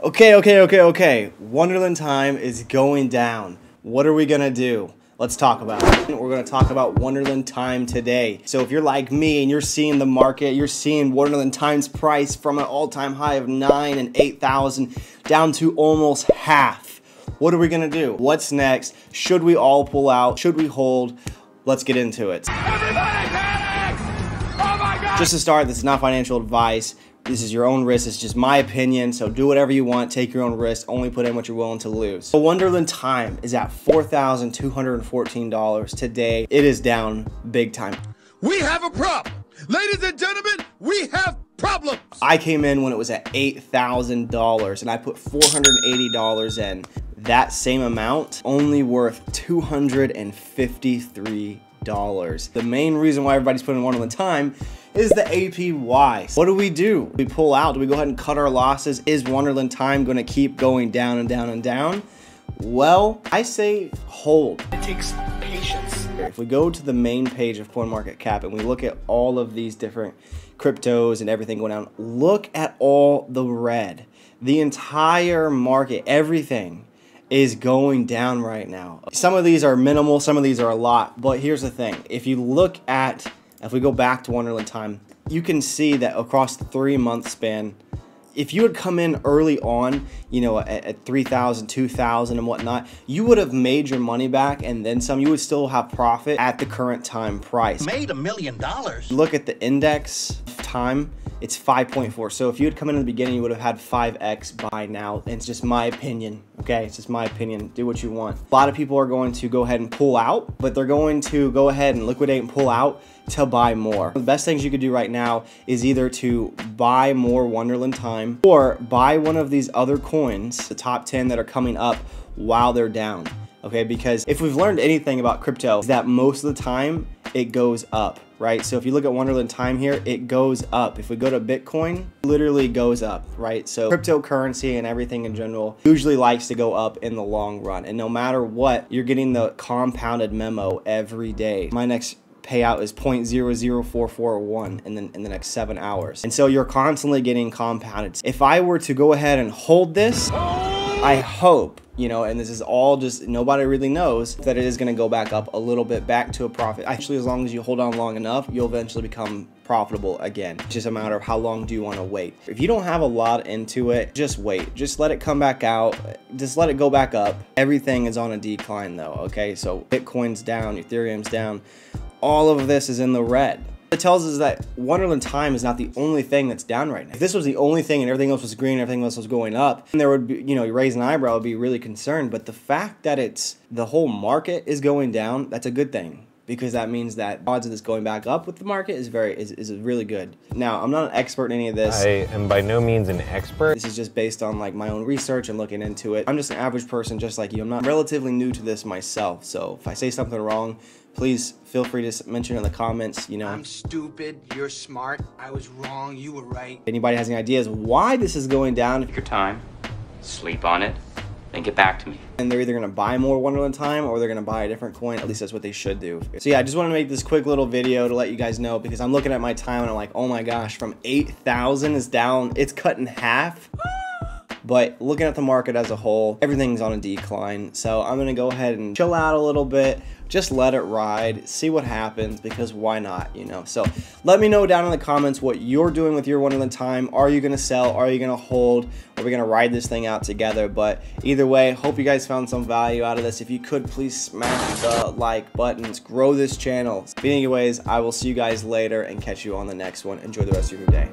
Okay. Wonderland Time is going down. What are we gonna do? Let's talk about it. We're gonna talk about Wonderland Time today. So if you're like me and you're seeing the market, you're seeing Wonderland Time's price from an all-time high of 9 and 8,000 down to almost half. What are we gonna do? What's next? Should we all pull out? Should we hold? Let's get into it. Everybody panic! Oh my God! Just to start, this is not financial advice. This is your own risk. It's just my opinion. So do whatever you want. Take your own risk. Only put in what you're willing to lose. So Wonderland Time is at $4,214 today. It is down big time. We have a problem. Ladies and gentlemen, we have problems. I came in when it was at $8,000 and I put $480 in. That same amount only worth $253. The main reason why everybody's putting Wonderland Time is the APY. What do? We pull out? Do we go ahead and cut our losses? Is Wonderland Time going to keep going down and down and down? Well, I say hold. It takes patience. If we go to the main page of CoinMarketCap and we look at all of these different cryptos and everything going down, look at all the red. The entire market, everything is going down right now. Some of these are minimal, some of these are a lot, but here's the thing. If we go back to Wonderland Time, you can see that across the 3-month span, if you had come in early on, you know, at 3,000, 2,000 and whatnot, you would have made your money back and then some. You would still have profit at the current time price. Made $1 million. Look at the index time. It's 5.4. So if you had come in the beginning, you would have had 5x by now. And it's just my opinion, okay? It's just my opinion. Do what you want. A lot of people are going to go ahead and pull out, but they're going to go ahead and liquidate and pull out to buy more. The best things you could do right now is either to buy more Wonderland Time or buy one of these other coins, the top 10 that are coming up while they're down. Okay, because if we've learned anything about crypto, is that most of the time it goes up, right? So if you look at Wonderland Time here, it goes up. If we go to Bitcoin, it literally goes up, right? So cryptocurrency and everything in general usually likes to go up in the long run. And no matter what, you're getting the compounded memo every day. My next payout is 0.00441 in the next 7 hours. And so you're constantly getting compounded. If I were to go ahead and hold this, I hope, you know, and this is all just, nobody really knows, that it is going to go back up a little bit, back to a profit. Actually, as long as you hold on long enough, you'll eventually become profitable again. It's just a matter of how long do you want to wait. If you don't have a lot into it, just wait. Just let it come back out. Just let it go back up. Everything is on a decline though, okay? So Bitcoin's down, Ethereum's down. All of this is in the red. It tells us that Wonderland Time is not the only thing that's down right now. If this was the only thing and everything else was green, everything else was going up, then there would be, you know, you raise an eyebrow, would be really concerned. But the fact that the whole market is going down, that's a good thing, because that means that odds of this going back up with the market is really good. Now, I'm not an expert in any of this. I am by no means an expert. This is just based on like my own research and looking into it. I'm just an average person just like you. I'm not relatively new to this myself. So if I say something wrong, please feel free to mention it in the comments, you know. I'm stupid, you're smart, I was wrong, you were right. If anybody has any ideas why this is going down, Take your time, sleep on it, then get back to me. and they're either going to buy more Wonderland Time or they're going to buy a different coin. At least that's what they should do. So yeah, I just wanted to make this quick little video to let you guys know, because I'm looking at my time and I'm like, oh my gosh, from 8,000 is down, it's cut in half. But looking at the market as a whole, everything's on a decline. So I'm gonna go ahead and chill out a little bit, just let it ride, see what happens, because why not, you know? So let me know down in the comments what you're doing with your Wonderland Time. Are you gonna sell? Are you gonna hold? Are we gonna ride this thing out together? But either way, hope you guys found some value out of this. If you could, please smash the like buttons, grow this channel. But anyways, I will see you guys later and catch you on the next one. Enjoy the rest of your day.